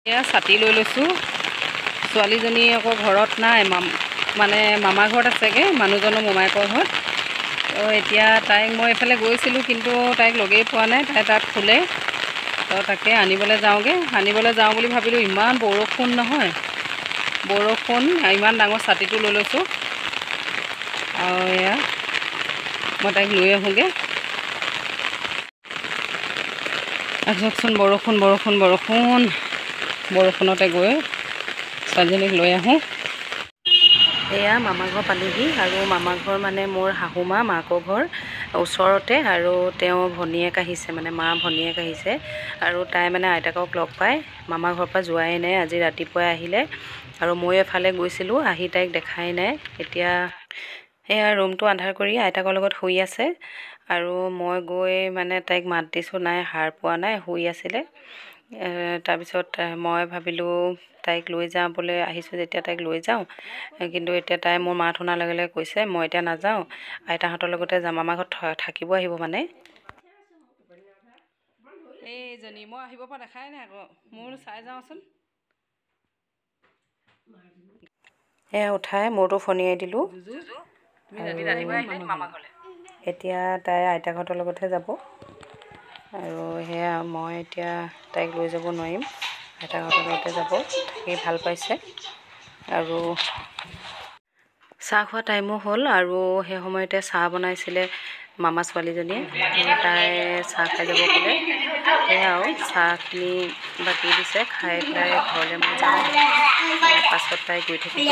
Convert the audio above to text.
এয়া ছাতি লৈ লৈছোঁ। ছোৱালীজনী আকৌ ঘৰত নাই, মানে মামাৰ ঘৰত আছেগৈ, মানুহজনৰ মোমায়েকৰ ঘৰত। তো এতিয়া তাইক মই এইফালে গৈছিলোঁ, কিন্তু তাইক লগেই পোৱা নাই। তাই তাত শুলে। তো তাকে আনিবলৈ যাওঁ বুলি ভাবিলোঁ। ইমান বৰষুণ নহয়, ইমান ডাঙৰ ছাতিটো লৈ লৈছোঁ। আৰু এয়া মই তাইক লৈ আহোঁগৈ। চাওকচোন, বৰষুণতে গৈ ছোৱালীজনীক লৈ আহোঁ। এয়া মামা ঘৰ পালোহি, আৰু মামা ঘৰ মানে মোৰ শাহুমা মাকৰ ঘৰ ওচৰতে, আৰু তেওঁ ভনীয়েক আহিছে, মানে মা ভনীয়েক আহিছে। আৰু তাই মানে আইতাকক লগ পাই মামা ঘৰৰ পৰা যোৱাই নাই, আজি ৰাতিপুৱাই আহিলে। আৰু মই এফালে গৈছিলোঁ, আহি তাইক দেখাই নাই। এতিয়া এয়া ৰুমটো আন্ধাৰ কৰি আইতাকৰ লগত শুই আছে। আৰু মই গৈ মানে তাইক মাত দিছোঁ, নাই, সাৰ পোৱা নাই, শুই আছিলে। তাৰপিছত মই ভাবিলোঁ তাইক লৈ যাবলৈ আহিছোঁ যেতিয়া তাইক লৈ যাওঁ। কিন্তু এতিয়া তাই মোৰ মাত শুনাৰ লগে লগে কৈছে, মই এতিয়া নাযাওঁ, আইতাহঁতৰ লগতে যাম। আমাৰ ঘৰত থাকিব আহিব মানে। এইজনী মই আহিব পৰা দেখাই নাই আকৌ, মোৰ চাই যাওঁচোন। এয়া উঠাই মূৰটো ফনিয়াই দিলোঁ। এতিয়া তাই আইতাকহঁতৰ লগতহে যাব। আৰু সেয়া মই এতিয়া তাইক লৈ যাব নোৱাৰিম, আইতাকহঁতৰ লগতে যাব। থাকি ভাল পাইছে। আৰু চাহ খোৱা টাইমো হ'ল, আৰু সেই সময়তে চাহ বনাইছিলে মামা ছোৱালীজনীয়ে। তাই চাহ খাই যাব ক'লে। সেয়া আৰু চাহখিনি বাকি দিছে, খাই পেলাই ঘৰলৈ মই যাওঁ। পাছত তাই গৈ থাকিব।